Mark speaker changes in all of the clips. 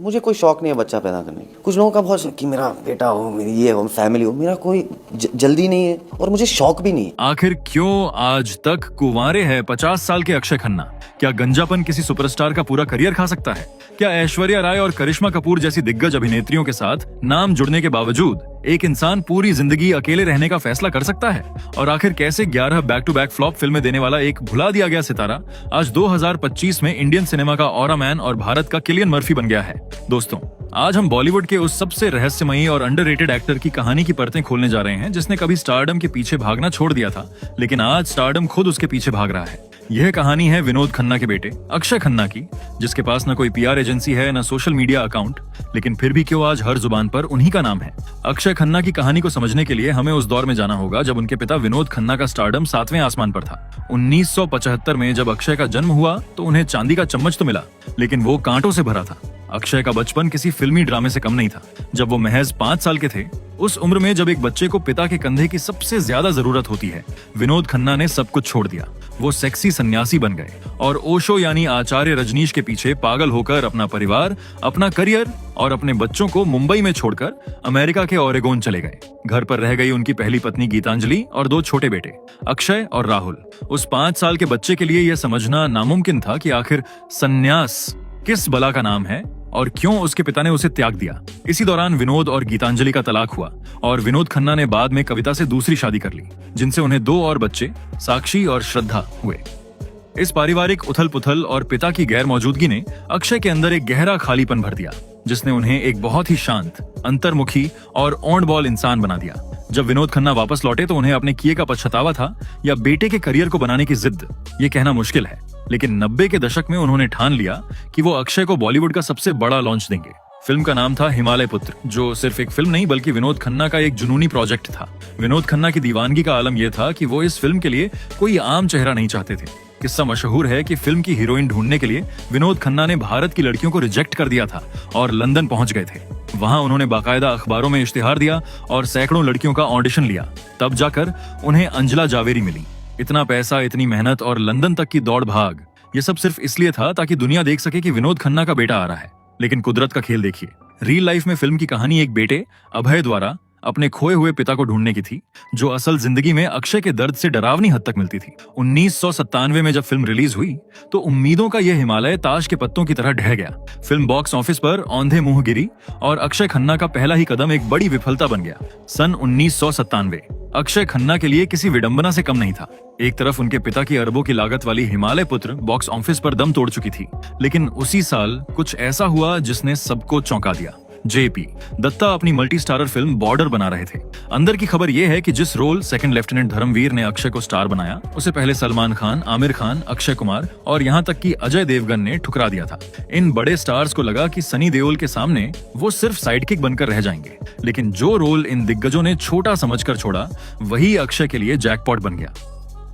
Speaker 1: मुझे कोई शौक नहीं है बच्चा पैदा करने की। कुछ लोगों का बहुत शौक कि मेरा बेटा हो, मेरी ये हो, फैमिली हो। मेरा कोई जल्दी नहीं है और मुझे शौक भी नहीं है।
Speaker 2: आखिर क्यों आज तक कुंवारे है 50 साल के अक्षय खन्ना? क्या गंजापन किसी सुपरस्टार का पूरा करियर खा सकता है? क्या ऐश्वर्या राय और करिश्मा कपूर जैसी दिग्गज अभिनेत्रियों के साथ नाम जुड़ने के बावजूद एक इंसान पूरी जिंदगी अकेले रहने का फैसला कर सकता है? और आखिर कैसे 11 बैक टू बैक फ्लॉप फिल्में देने वाला एक भुला दिया गया सितारा आज 2025 में इंडियन सिनेमा का ऑरा मैन और भारत का किलियन मर्फी बन गया है? दोस्तों, आज हम बॉलीवुड के उस सबसे रहस्यमयी और अंडररेटेड एक्टर की कहानी की परतें खोलने जा रहे हैं जिसने कभी स्टारडम के पीछे भागना छोड़ दिया था, लेकिन आज स्टारडम खुद उसके पीछे भाग रहा है। यह कहानी है विनोद खन्ना के बेटे अक्षय खन्ना की, जिसके पास न कोई पीआर एजेंसी है न सोशल मीडिया अकाउंट, लेकिन फिर भी क्यों आज हर जुबान पर उन्हीं का नाम है। अक्षय खन्ना की कहानी को समझने के लिए हमें उस दौर में जाना होगा जब उनके पिता विनोद खन्ना का स्टारडम 7वें आसमान पर था। 1975 में जब अक्षय का जन्म हुआ तो उन्हें चांदी का चम्मच तो मिला, लेकिन वो कांटों से भरा था। अक्षय का बचपन किसी फिल्मी ड्रामे से कम नहीं था। जब वो महज 5 साल के थे, उस उम्र में जब एक बच्चे को पिता के कंधे की सबसे ज्यादा जरूरत होती है, विनोद खन्ना ने सब कुछ छोड़ दिया। वो सेक्सी सन्यासी बन गए और ओशो यानी आचार्य रजनीश के पीछे पागल होकर अपना परिवार, अपना करियर और अपने बच्चों को मुंबई में छोड़कर अमेरिका के ओरेगोन चले गए। घर पर रह गई उनकी पहली पत्नी गीतांजलि और 2 छोटे बेटे अक्षय और राहुल। उस 5 साल के बच्चे के लिए यह समझना नामुमकिन था कि आखिर सन्यास किस बला का नाम है और क्यों उसके पिता ने उसे त्याग दिया। इसी दौरान विनोद और गीतांजलि का तलाक हुआ और विनोद खन्ना ने बाद में कविता से दूसरी शादी कर ली, जिनसे उन्हें 2 और बच्चे साक्षी और श्रद्धा हुए। इस पारिवारिक उथल पुथल और पिता की गैर मौजूदगी ने अक्षय के अंदर एक गहरा खालीपन भर दिया, जिसने उन्हें एक बहुत ही शांत, अंतर्मुखी और ओंड बॉल इंसान बना दिया। जब विनोद खन्ना वापस लौटे तो उन्हें अपने किए का पछतावा था या बेटे के करियर को बनाने की जिद, ये कहना मुश्किल है। लेकिन 90 के दशक में उन्होंने ठान लिया कि वो अक्षय को बॉलीवुड का सबसे बड़ा लॉन्च देंगे। फिल्म का नाम था हिमालय पुत्र, जो सिर्फ एक फिल्म नहीं बल्कि विनोद खन्ना का एक जुनूनी प्रोजेक्ट था। विनोद खन्ना की दीवानगी का आलम यह था कि वो इस फिल्म के लिए कोई आम चेहरा नहीं चाहते थे। किस्सा मशहूर है कि फिल्म की हीरोइन ढूंढने के लिए विनोद खन्ना ने भारत की लड़कियों को रिजेक्ट कर दिया था और लंदन पहुंच गए थे। वहां उन्होंने बाकायदा अखबारों में इश्तिहार दिया और सैकड़ों लड़कियों का ऑडिशन लिया। तब जाकर उन्हें अंजला जावेरी मिली। इतना पैसा, इतनी मेहनत और लंदन तक की दौड़ भाग, ये सब सिर्फ इसलिए था ताकि दुनिया देख सके कि विनोद खन्ना का बेटा आ रहा है। लेकिन कुदरत का खेल देखिए। रियल लाइफ में फिल्म की कहानी एक बेटे अभय द्वारा अपने खोए हुए पिता को ढूंढने की थी, जो असल जिंदगी में अक्षय के दर्द से डरावनी हद तक मिलती थी। 1997 में जब फिल्म रिलीज हुई तो उम्मीदों का यह हिमालय ताश के पत्तों की तरह ढह गया। फिल्म बॉक्स ऑफिस पर औंधे मुंह गिरी और अक्षय खन्ना का पहला ही कदम एक बड़ी विफलता बन गया। सन 1997 अक्षय खन्ना के लिए किसी विडंबना से कम नहीं था। एक तरफ उनके पिता की अरबों की लागत वाली हिमालय पुत्र बॉक्स ऑफिस पर दम तोड़ चुकी थी, लेकिन उसी साल कुछ ऐसा हुआ जिसने सबको चौंका दिया। जेपी दत्ता अपनी मल्टी स्टारर फिल्म बॉर्डर बना रहे थे। अंदर की खबर यह है कि जिस रोल सेकंड लेफ्टिनेंट धर्मवीर ने अक्षय को स्टार बनाया, उसे पहले सलमान खान, आमिर खान, अक्षय कुमार और यहाँ तक कि अजय देवगन ने ठुकरा दिया था। इन बड़े स्टार्स को लगा कि सनी देओल के सामने वो सिर्फ साइडकिक बनकर रह जाएंगे, लेकिन जो रोल इन दिग्गजों ने छोटा समझकर छोड़ा, वही अक्षय के लिए जैकपॉट बन गया।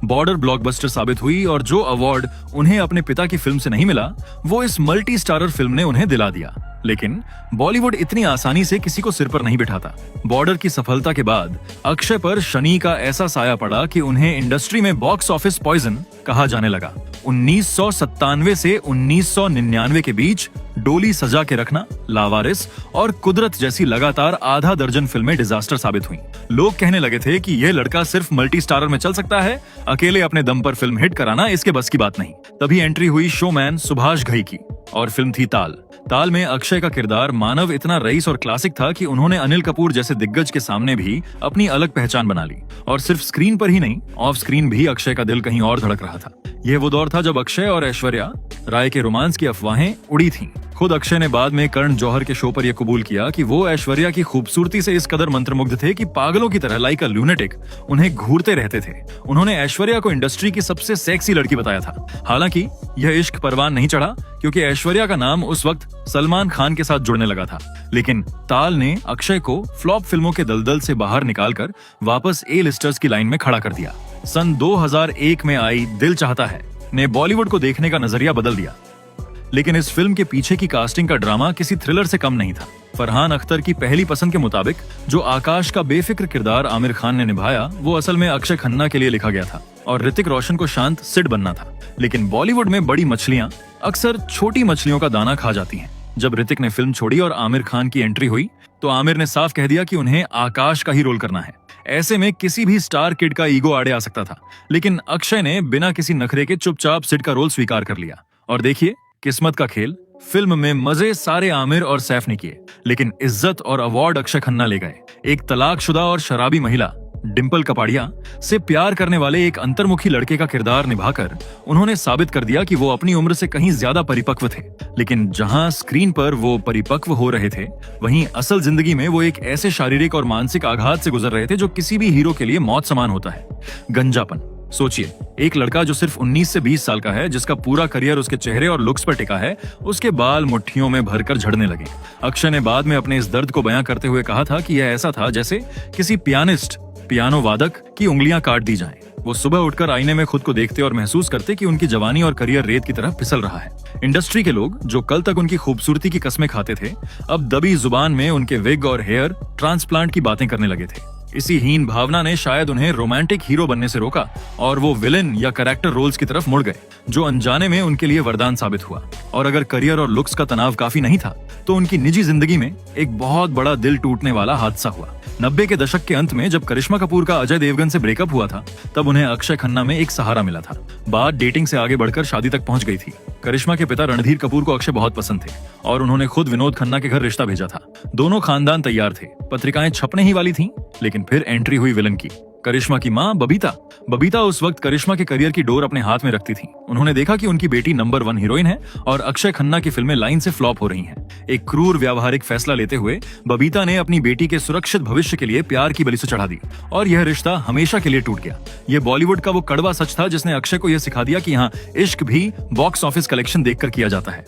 Speaker 2: बॉर्डर ब्लॉकबस्टर साबित हुई और जो अवार्ड उन्हें अपने पिता की फिल्म से नहीं मिला, वो इस मल्टी स्टारर फिल्म ने उन्हें दिला दिया। लेकिन बॉलीवुड इतनी आसानी से किसी को सिर पर नहीं बिठाता। बॉर्डर की सफलता के बाद अक्षय पर शनि का ऐसा साया पड़ा कि उन्हें इंडस्ट्री में बॉक्स ऑफिस पॉइजन कहा जाने लगा। 1997 से 1999 के बीच डोली सजा के रखना, लावारिस और कुदरत जैसी लगातार आधा दर्जन फिल्में डिजास्टर साबित हुईं। लोग कहने लगे थे कि यह लड़का सिर्फ मल्टी स्टारर में चल सकता है, अकेले अपने दम पर फिल्म हिट कराना इसके बस की बात नहीं। तभी एंट्री हुई शोमैन सुभाष घई की और फिल्म थी ताल। ताल में अक्षय का किरदार मानव इतना रईस और क्लासिक था कि उन्होंने अनिल कपूर जैसे दिग्गज के सामने भी अपनी अलग पहचान बना ली। और सिर्फ स्क्रीन पर ही नहीं, ऑफ स्क्रीन भी अक्षय का दिल कहीं और धड़क रहा था। यह वो दौर था जब अक्षय और ऐश्वर्या राय के रोमांस की अफवाहें उड़ी थीं। खुद अक्षय ने बाद में करण जौहर के शो पर यह कबूल किया कि वो ऐश्वर्या की खूबसूरती से इस कदर मंत्रमुग्ध थे कि पागलों की तरह लाइक अ ल्यूनेटिक उन्हें घूरते रहते थे। उन्होंने ऐश्वर्या को इंडस्ट्री की सबसे सेक्सी लड़की बताया था। हालांकि यह इश्क परवान नहीं चढ़ा, क्योंकि ऐश्वर्या का नाम उस वक्त सलमान खान के साथ जुड़ने लगा था। लेकिन ताल ने अक्षय को फ्लॉप फिल्मों के दलदल से बाहर निकालकर वापस ए लिस्टर्स की लाइन में खड़ा कर दिया। सन 2001 में आई दिल चाहता है ने बॉलीवुड को देखने का नजरिया बदल दिया। लेकिन इस फिल्म के पीछे की कास्टिंग का ड्रामा किसी थ्रिलर से कम नहीं था। फरहान अख्तर की पहली पसंद के मुताबिक जो आकाश का बेफिक्र किरदार आमिर खान ने निभाया, वो असल में अक्षय खन्ना के लिए लिखा गया था और ऋतिक रोशन को शांत सिड बनना था। लेकिन बॉलीवुड में बड़ी मछलियां अक्सर छोटी मछलियों का दाना खा जाती हैं। जब ऋतिक ने फिल्म छोड़ी और आमिर खान की एंट्री हुई तो आमिर ने साफ कह दिया कि उन्हें आकाश का ही रोल करना है। ऐसे में किसी भी स्टार किड का ईगो आड़े आ सकता था, लेकिन अक्षय ने बिना किसी नखरे के चुपचाप सिड का रोल स्वीकार कर लिया। और देखिए, किस्मत का खेल, फिल्म में मजे सारे आमिर और सैफ ने किए, लेकिन इज्जत और अवार्ड अक्षय खन्ना ले गए। एक तलाकशुदा और शराबी महिला डिंपल कपाड़िया से प्यार करने वाले एक अंतर्मुखी लड़के का किरदार निभाकर उन्होंने साबित कर दिया कि वो अपनी उम्र से कहीं ज्यादा परिपक्व थे। लेकिन जहां स्क्रीन पर वो परिपक्व हो रहे थे, वहीं असल जिंदगी में वो एक ऐसे शारीरिक और मानसिक आघात से गुजर रहे थे जो किसी भी हीरो के लिए मौत समान होता है, गंजापन। सोचिए, एक लड़का जो सिर्फ 19 से 20 साल का है, जिसका पूरा करियर उसके चेहरे और लुक्स पर टिका है, उसके बाल मुट्ठियों में भरकर झड़ने लगे। अक्षय ने बाद में अपने इस दर्द को बयां करते हुए कहा था कि यह ऐसा था जैसे किसी पियानो वादक की उंगलियां काट दी जाएं। वो सुबह उठकर आईने में खुद को देखते और महसूस करते कि उनकी जवानी और करियर रेत की तरह फिसल रहा है। इंडस्ट्री के लोग जो कल तक उनकी खूबसूरती की कस्में खाते थे, अब दबी जुबान में उनके विग और हेयर ट्रांसप्लांट की बातें करने लगे थे। इसी हीन भावना ने शायद उन्हें रोमांटिक हीरो बनने से रोका और वो विलेन या कैरेक्टर रोल्स की तरफ मुड़ गए, जो अनजाने में उनके लिए वरदान साबित हुआ। और अगर करियर और लुक्स का तनाव काफी नहीं था, तो उनकी निजी जिंदगी में एक बहुत बड़ा दिल टूटने वाला हादसा हुआ। 90 के दशक के अंत में जब करिश्मा कपूर का अजय देवगन से ब्रेकअप हुआ था, तब उन्हें अक्षय खन्ना में एक सहारा मिला था। बात डेटिंग से आगे बढ़कर शादी तक पहुंच गई थी। करिश्मा के पिता रणधीर कपूर को अक्षय बहुत पसंद थे और उन्होंने खुद विनोद खन्ना के घर रिश्ता भेजा था। दोनों खानदान तैयार थे, पत्रिकाएं छपने ही वाली थीं, लेकिन फिर एंट्री हुई विलन की। करिश्मा की मां बबीता उस वक्त करिश्मा के करियर की डोर अपने हाथ में रखती थी। उन्होंने देखा कि उनकी बेटी नंबर 1 हीरोइन है और अक्षय खन्ना की फिल्में लाइन से फ्लॉप हो रही हैं। एक क्रूर व्यावहारिक फैसला लेते हुए बबीता ने अपनी बेटी के सुरक्षित भविष्य के लिए प्यार की बलि से चढ़ा दी और यह रिश्ता हमेशा के लिए टूट गया। यह बॉलीवुड का वो कड़वा सच था जिसने अक्षय को यह सिखा दिया कि यहाँ इश्क भी बॉक्स ऑफिस कलेक्शन देखकर किया जाता है।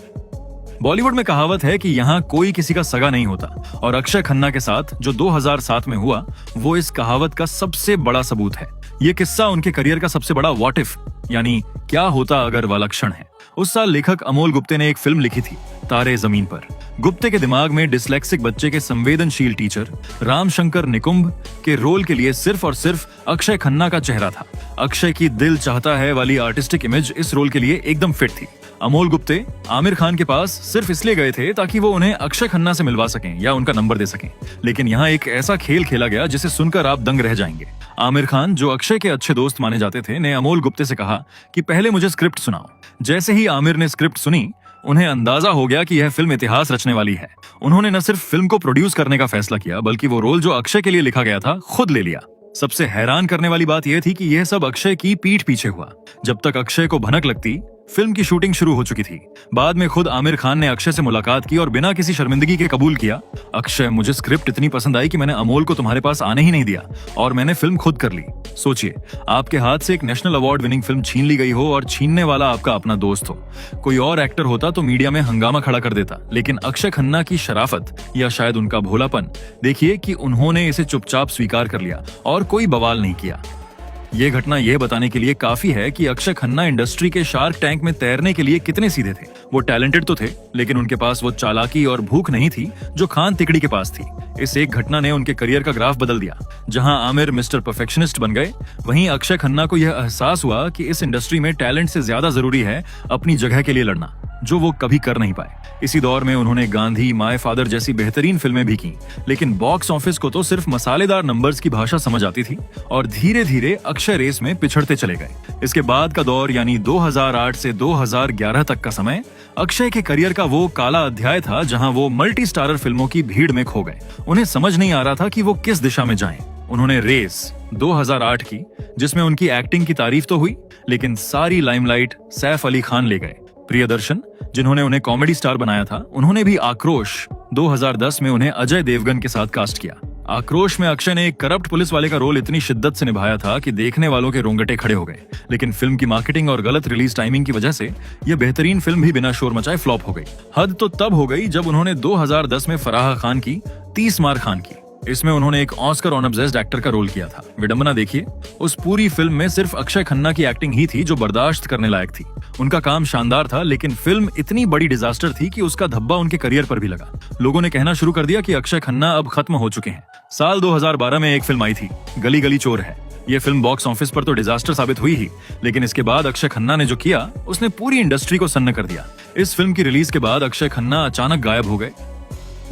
Speaker 2: बॉलीवुड में कहावत है कि यहाँ कोई किसी का सगा नहीं होता, और अक्षय खन्ना के साथ जो 2007 में हुआ वो इस कहावत का सबसे बड़ा सबूत है। ये किस्सा उनके करियर का सबसे बड़ा व्हाट इफ, यानी क्या होता अगर वाला क्षण है। उस साल लेखक अमोल गुप्ते ने एक फिल्म लिखी थी, तारे जमीन पर। गुप्ते के दिमाग में डिसलेक्सिक बच्चे के संवेदनशील टीचर रामशंकर निकुंभ के रोल के लिए सिर्फ और सिर्फ अक्षय खन्ना का चेहरा था। अक्षय की दिल चाहता है वाली आर्टिस्टिक इमेज इस रोल के लिए एकदम फिट थी। अमोल गुप्ते आमिर खान के पास सिर्फ इसलिए गए थे ताकि वो उन्हें अक्षय खन्ना से मिलवा सकें या उनका नंबर दे सकें, लेकिन यहाँ एक ऐसा खेल खेला गया जिसे सुनकर आप दंग रह जाएंगे। आमिर खान, जो अक्षय के अच्छे दोस्त माने जाते थे, ने अमोल गुप्ते से कहा कि पहले मुझे स्क्रिप्ट सुनाओ। जैसे ही आमिर ने स्क्रिप्ट सुनी, उन्हें अंदाजा हो गया कि यह फिल्म इतिहास रचने वाली है। उन्होंने न सिर्फ फिल्म को प्रोड्यूस करने का फैसला किया, बल्कि वो रोल जो अक्षय के लिए लिखा गया था खुद ले लिया। सबसे हैरान करने वाली बात यह थी कि यह सब अक्षय की पीठ पीछे हुआ। जब तक अक्षय को भनक लगती, फिल्म की शूटिंग शुरू हो चुकी थी। बाद में खुद आमिर खान ने अक्षय से मुलाकात की और बिना किसी शर्मिंदगी के कबूल किया, अक्षय, मुझे स्क्रिप्ट इतनी पसंद आई कि मैंने अमोल को तुम्हारे पास आने ही नहीं दिया और मैंने फिल्म खुद कर ली। सोचिए, आपके हाथ से एक नेशनल अवार्ड विनिंग फिल्म छीन ली गई हो और छीनने वाला आपका अपना दोस्त हो। कोई और एक्टर होता तो मीडिया में हंगामा खड़ा कर देता, लेकिन अक्षय खन्ना की शराफत या शायद उनका भोलापन देखिए कि उन्होंने इसे चुपचाप स्वीकार कर लिया और कोई बवाल नहीं किया। ये घटना यह बताने के लिए काफी है कि अक्षय खन्ना इंडस्ट्री के शार्क टैंक में तैरने के लिए कितने सीधे थे। वो टैलेंटेड तो थे, लेकिन उनके पास वो चालाकी और भूख नहीं थी जो खान तिकड़ी के पास थी। इस एक घटना ने उनके करियर का ग्राफ बदल दिया। जहां आमिर मिस्टर परफेक्शनिस्ट बन गए, वहीं अक्षय खन्ना को यह एहसास हुआ कि इस इंडस्ट्री में टैलेंट से ज्यादा जरूरी है अपनी जगह के लिए लड़ना, जो वो कभी कर नहीं पाए। इसी दौर में उन्होंने गांधी, माय फादर जैसी बेहतरीन फिल्में भी की, लेकिन बॉक्स ऑफिस को तो सिर्फ मसालेदार नंबर्स की भाषा समझ आती थी और धीरे धीरे अक्षय रेस में पिछड़ते चले गए। इसके बाद का दौर यानी 2008 से 2011 तक का समय अक्षय के करियर का वो काला अध्याय था जहां वो मल्टी स्टारर फिल्मों की भीड़ में खो गए। उन्हें समझ नहीं आ रहा था कि वो किस दिशा में जाएं। उन्होंने रेस 2008 की, जिसमें उनकी एक्टिंग की तारीफ तो हुई, लेकिन सारी लाइमलाइट सैफ अली खान ले गए। प्रियदर्शन, जिन्होंने उन्हें कॉमेडी स्टार बनाया था, उन्होंने भी आक्रोश 2010 में उन्हें अजय देवगन के साथ कास्ट किया। आक्रोश में अक्षय ने एक करप्ट पुलिस वाले का रोल इतनी शिद्दत से निभाया था कि देखने वालों के रोंगटे खड़े हो गए, लेकिन फिल्म की मार्केटिंग और गलत रिलीज टाइमिंग की वजह से यह बेहतरीन फिल्म भी बिना शोर मचाए फ्लॉप हो गई। हद तो तब हो गई जब उन्होंने 2010 में फराह खान की 30 मार खान की। इसमें उन्होंने एक ऑस्कर ऑब्सेस्ड एक्टर का रोल किया था। विडंबना देखिए, उस पूरी फिल्म में सिर्फ अक्षय खन्ना की एक्टिंग ही थी जो बर्दाश्त करने लायक थी। उनका काम शानदार था, लेकिन फिल्म इतनी बड़ी डिजास्टर थी कि उसका धब्बा उनके करियर पर भी लगा। लोगों ने कहना शुरू कर दिया कि अक्षय खन्ना अब खत्म हो चुके हैं। साल 2012 में एक फिल्म आई थी, गली गली चोर है। ये फिल्म बॉक्स ऑफिस पर तो डिजास्टर साबित हुई ही, लेकिन इसके बाद अक्षय खन्ना ने जो किया उसने पूरी इंडस्ट्री को सन्न कर दिया। इस फिल्म की रिलीज के बाद अक्षय खन्ना अचानक गायब हो गए।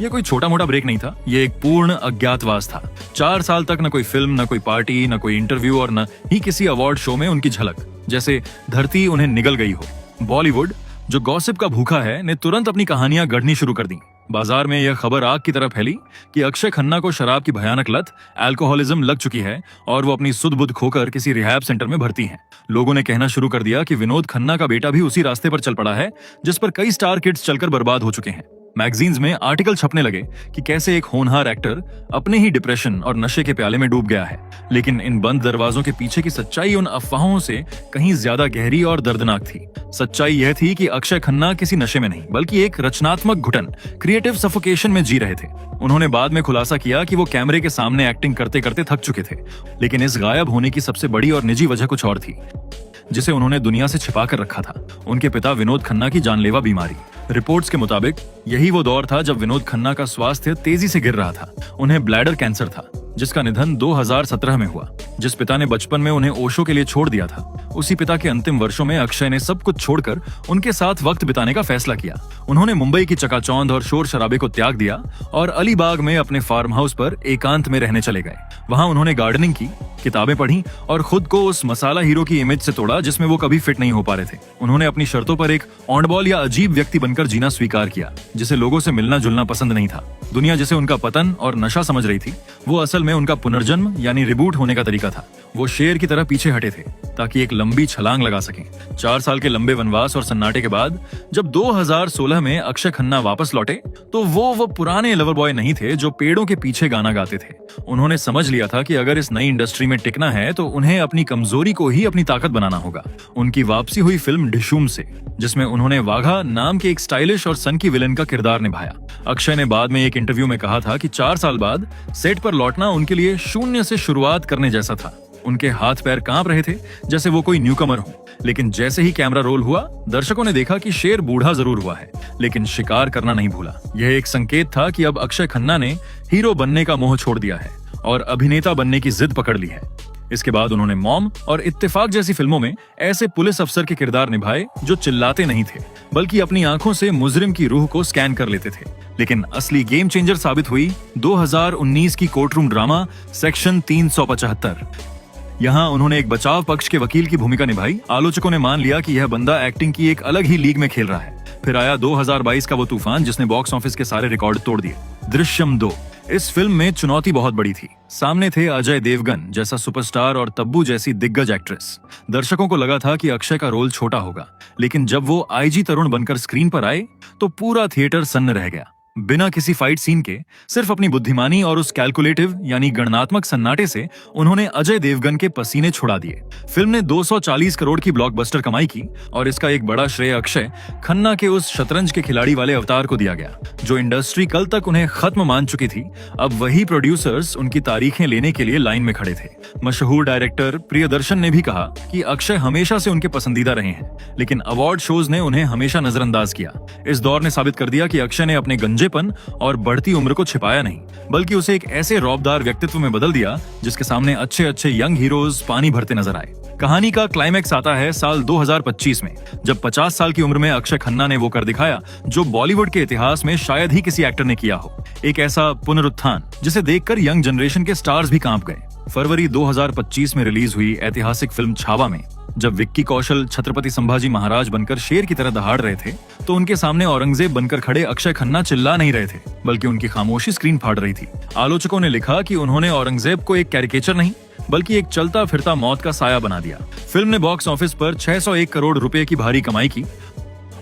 Speaker 2: ये कोई छोटा मोटा ब्रेक नहीं था, ये एक पूर्ण अज्ञातवास था। 4 साल तक न कोई फिल्म, न कोई पार्टी, न कोई इंटरव्यू और न ही किसी अवार्ड शो में उनकी झलक, जैसे धरती उन्हें निगल गई हो। बॉलीवुड, जो गॉसिप का भूखा है, ने तुरंत अपनी कहानियां गढ़नी शुरू कर दी। बाजार में यह खबर आग की तरह फैली कि अक्षय खन्ना को शराब की भयानक लत, अल्कोहलिज्म लग चुकी है और वो अपनी सुध बुध खोकर किसी रिहैब सेंटर में भर्ती हैं। लोगों ने कहना शुरू कर दिया कि विनोद खन्ना का बेटा भी उसी रास्ते पर चल पड़ा है जिस पर कई स्टार किड्स चलकर बर्बाद हो चुके हैं। मैगजीन्स में आर्टिकल छपने लगे कि कैसे एक होनहार एक्टर अपने ही डिप्रेशन और नशे के प्याले में डूब गया है। लेकिन इन बंद दरवाजों के पीछे की सच्चाई उन अफवाहों से कहीं ज्यादा गहरी और दर्दनाक थी। सच्चाई यह थी कि अक्षय खन्ना किसी नशे में नहीं, बल्कि एक रचनात्मक घुटन, क्रिएटिव सफोकेशन में जी रहे थे। उन्होंने बाद में खुलासा किया कि वो कैमरे के सामने एक्टिंग करते करते थक चुके थे। लेकिन इस गायब होने की सबसे बड़ी और निजी वजह कुछ और थी, जिसे उन्होंने दुनिया से छिपा कर रखा था। उनके पिता विनोद खन्ना की जानलेवा बीमारी। रिपोर्ट्स के मुताबिक यही वो दौर था जब विनोद खन्ना का स्वास्थ्य तेजी से गिर रहा था। उन्हें ब्लैडर कैंसर था, जिसका निधन 2017 में हुआ। जिस पिता ने बचपन में उन्हें ओशो के लिए छोड़ दिया था, उसी पिता के अंतिम वर्षों में अक्षय ने सब कुछ छोड़कर उनके साथ वक्त बिताने का फैसला किया। उन्होंने मुंबई की चकाचौंध और शोर शराबे को त्याग दिया और अलीबाग में अपने फार्म हाउस पर एकांत में रहने चले गए। वहां उन्होंने गार्डनिंग की, किताबें पढ़ी और खुद को उस मसाला हीरो की इमेज से तोड़ा जिसमें वो कभी फिट नहीं हो पा रहे थे। उन्होंने अपनी शर्तों पर एक ऑनबॉल या अजीब व्यक्ति बनकर जीना स्वीकार किया, जिसे लोगों से मिलना जुलना पसंद नहीं था। दुनिया जिसे उनका पतन और नशा समझ रही थी, वो असल में उनका पुनर्जन्म यानी रिबूट होने का तरीका था। वो शेर की तरह पीछे हटे थे ताकि एक लंबी छलांग लगा सकें। 4 साल के लंबे वनवास और सन्नाटे के बाद जब 2016 में अक्षय खन्ना वापस लौटे, तो वो पुराने लवर बॉय नहीं थे जो पेड़ों के पीछे गाना गाते थे। उन्होंने समझ लिया था कि अगर इस नई इंडस्ट्री में टिकना है तो उन्हें अपनी कमजोरी को ही अपनी ताकत बनाना होगा। उनकी वापसी हुई फिल्म डिशूम से, जिसमें उन्होंने वाघा नाम के एक स्टाइलिश और सन की विलेन का किरदार निभाया। अक्षय ने बाद में एक इंटरव्यू में कहा था कि 4 साल बाद सेट पर लौटना उनके लिए शून्य से शुरुआत करने जैसा था। उनके हाथ पैर कांप रहे थे जैसे वो कोई न्यूकमर हो। लेकिन जैसे ही कैमरा रोल हुआ, दर्शकों ने देखा कि शेर बूढ़ा जरूर हुआ है, लेकिन शिकार करना नहीं भूला। यह एक संकेत था कि अब अक्षय खन्ना ने हीरो बनने का मोह छोड़ दिया है और अभिनेता बनने की जिद पकड़ ली है। इसके बाद उन्होंने मॉम और इत्तेफाक जैसी फिल्मों में ऐसे पुलिस अफसर के किरदार निभाए जो चिल्लाते नहीं थे, बल्कि अपनी आंखों से मुजरिम की रूह को स्कैन कर लेते थे। लेकिन असली गेम चेंजर साबित हुई 2019 की कोर्टरूम ड्रामा सेक्शन 375। यहाँ उन्होंने एक बचाव पक्ष के वकील की भूमिका निभाई। आलोचकों ने मान लिया कि यह बंदा एक्टिंग की एक अलग ही लीग में खेल रहा है। फिर आया 2022 का वो तूफान जिसने बॉक्स ऑफिस के सारे रिकॉर्ड तोड़ दिए। दृश्यम 2। इस फिल्म में चुनौती बहुत बड़ी थी। सामने थे अजय देवगन जैसा सुपरस्टार और तब्बू जैसी दिग्गज एक्ट्रेस। दर्शकों को लगा था कि अक्षय का रोल छोटा होगा, लेकिन जब वो आईजी तरुण बनकर स्क्रीन पर आए तो पूरा थिएटर सन्न रह गया। बिना किसी फाइट सीन के, सिर्फ अपनी बुद्धिमानी और उस कैलकुलेटिव यानी गणनात्मक सन्नाटे से उन्होंने अजय देवगन के पसीने छुड़ा दिए। फिल्म ने 240 करोड़ की ब्लॉकबस्टर कमाई की और इसका एक बड़ा श्रेय अक्षय खन्ना के उस शतरंज के खिलाड़ी वाले अवतार को दिया गया। जो इंडस्ट्री कल तक उन्हें खत्म मान चुकी थी, अब वही प्रोड्यूसर्स उनकी तारीखें लेने के लिए लाइन में खड़े थे। मशहूर डायरेक्टर प्रियदर्शन ने भी कहा कि अक्षय हमेशा से उनके पसंदीदा रहे हैं, लेकिन अवार्ड शोज ने उन्हें हमेशा नजरअंदाज किया। इस दौर ने साबित कर दिया कि अक्षय ने अपने गंजेपन और बढ़ती उम्र को छिपाया नहीं, बल्कि उसे एक ऐसे रौबदार व्यक्तित्व में बदल दिया जिसके सामने अच्छे अच्छे यंग हीरोज पानी भरते नजर आए। कहानी का क्लाइमैक्स आता है साल 2025 में, जब 50 साल की उम्र में अक्षय खन्ना ने वो कर दिखाया जो बॉलीवुड के इतिहास में शायद ही किसी एक्टर ने किया हो। एक ऐसा पुनरुत्थान जिसे देखकर यंग जनरेशन के स्टार्स भी कांप गए। फरवरी 2025 में रिलीज हुई ऐतिहासिक फिल्म छावा में जब विक्की कौशल छत्रपति संभाजी महाराज बनकर शेर की तरह दहाड़ रहे थे, तो उनके सामने औरंगजेब बनकर खड़े अक्षय खन्ना चिल्ला नहीं रहे थे, बल्कि उनकी खामोशी स्क्रीन फाड़ रही थी। आलोचकों ने लिखा कि उन्होंने औरंगजेब को एक कैरिकेचर नहीं, बल्कि एक चलता फिरता मौत का साया बना दिया। फिल्म ने बॉक्स ऑफिस पर 601 करोड़ रुपए की भारी कमाई की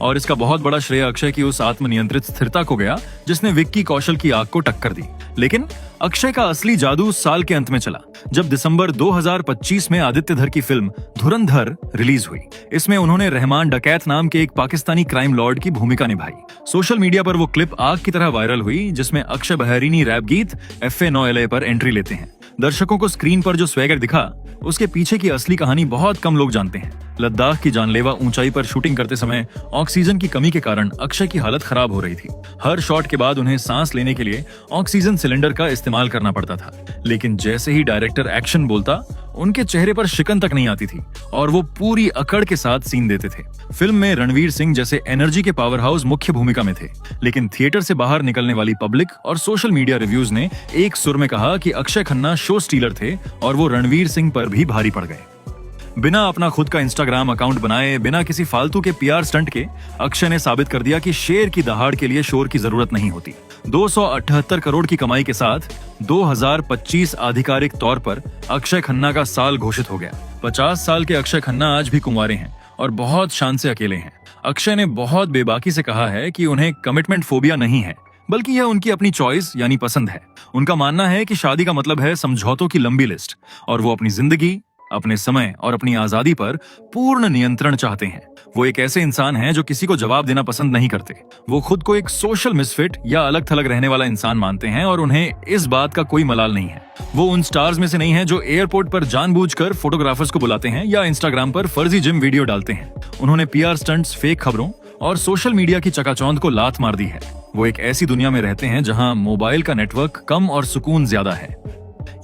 Speaker 2: और इसका बहुत बड़ा श्रेय अक्षय की उस आत्मनियंत्रित स्थिरता को गया जिसने विक्की कौशल की आग को टक्कर दी। लेकिन अक्षय का असली जादू साल के अंत में चला, जब दिसंबर 2025 में आदित्य धर की फिल्म धुरंधर रिलीज हुई। इसमें उन्होंने रहमान डकैत नाम के एक पाकिस्तानी क्राइम लॉर्ड की भूमिका निभाई। सोशल मीडिया पर वो क्लिप आग की तरह वायरल हुई जिसमें अक्षय बहरीनी रैप गीत FA 9 LA पर एंट्री लेते हैं। दर्शकों को स्क्रीन पर जो स्वैगर दिखा, उसके पीछे की असली कहानी बहुत कम लोग जानते हैं। लद्दाख की जानलेवा ऊंचाई पर शूटिंग करते समय ऑक्सीजन की कमी के कारण अक्षय की हालत खराब हो रही थी। हर शॉट के बाद उन्हें सांस लेने के लिए ऑक्सीजन सिलेंडर का इस्तेमाल करना पड़ता था। लेकिन जैसे ही डायरेक्टर एक्शन बोलता, उनके चेहरे पर शिकन तक नहीं आती थी और वो पूरी अकड़ के साथ सीन देते थे। फिल्म में रणवीर सिंह जैसे एनर्जी के पावर हाउस मुख्य भूमिका में थे, लेकिन थिएटर से बाहर निकलने वाली पब्लिक और सोशल मीडिया रिव्यूज ने एक सुर में कहा कि अक्षय खन्ना शो स्टीलर थे और वो रणवीर सिंह पर भी भारी पड़ गए। बिना अपना खुद का इंस्टाग्राम अकाउंट बनाए, बिना किसी फालतू के पीआर स्टंट के अक्षय ने साबित कर दिया कि शेर की दहाड़ के लिए शोर की जरूरत नहीं होती। 278 करोड़ की कमाई के साथ 2025 आधिकारिक तौर पर अक्षय खन्ना का साल घोषित हो गया। 50 साल के अक्षय खन्ना आज भी कुंवारे हैं और बहुत शान से अकेले हैं। अक्षय ने बहुत बेबाकी से कहा है कि उन्हें कमिटमेंट फोबिया नहीं है, बल्कि यह उनकी अपनी चॉइस यानी पसंद है। उनका मानना है कि शादी का मतलब है समझौतों की लंबी लिस्ट और वो अपनी जिंदगी, अपने समय और अपनी आजादी पर पूर्ण नियंत्रण चाहते हैं। वो एक ऐसे इंसान हैं जो किसी को जवाब देना पसंद नहीं करते। वो खुद को एक सोशल मिसफिट या अलग थलग रहने वाला इंसान मानते हैं और उन्हें इस बात का कोई मलाल नहीं है। वो उन स्टार्स में से नहीं है जो एयरपोर्ट पर जानबूझकर फोटोग्राफर्स को बुलाते हैं या इंस्टाग्राम पर फर्जी जिम वीडियो डालते हैं। उन्होंने पीआर स्टंट्स, फेक खबरों और सोशल मीडिया की चकाचौंध को लात मार दी है। वो एक ऐसी दुनिया में रहते हैं जहां मोबाइल का नेटवर्क कम और सुकून ज्यादा है।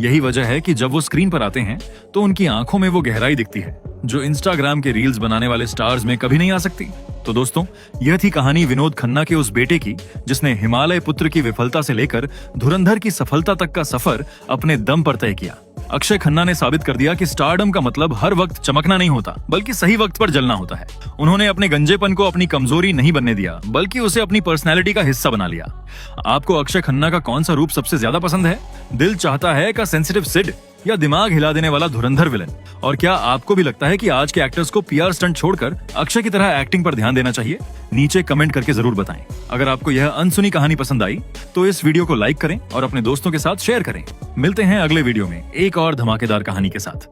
Speaker 2: यही वजह है कि जब वो स्क्रीन पर आते हैं तो उनकी आंखों में वो गहराई दिखती है जो इंस्टाग्राम के रील्स बनाने वाले स्टार्स में कभी नहीं आ सकती। तो दोस्तों, यह थी कहानी विनोद खन्ना के उस बेटे की जिसने हिमालय पुत्र की विफलता से लेकर धुरंधर की सफलता तक का सफर अपने दम पर तय किया। अक्षय खन्ना ने साबित कर दिया कि स्टारडम का मतलब हर वक्त चमकना नहीं होता, बल्कि सही वक्त पर जलना होता है। उन्होंने अपने गंजेपन को अपनी कमजोरी नहीं बनने दिया, बल्कि उसे अपनी पर्सनैलिटी का हिस्सा बना लिया। आपको अक्षय खन्ना का कौन सा रूप सबसे ज्यादा पसंद है? दिल चाहता है का सेंसिटिव सिड या दिमाग हिला देने वाला धुरंधर विलन? और क्या आपको भी लगता है कि आज के एक्टर्स को पीआर स्टंट छोड़कर अक्षय की तरह एक्टिंग पर ध्यान देना चाहिए? नीचे कमेंट करके जरूर बताएं। अगर आपको यह अनसुनी कहानी पसंद आई तो इस वीडियो को लाइक करें और अपने दोस्तों के साथ शेयर करें। मिलते हैं अगले वीडियो में एक और धमाकेदार कहानी के साथ।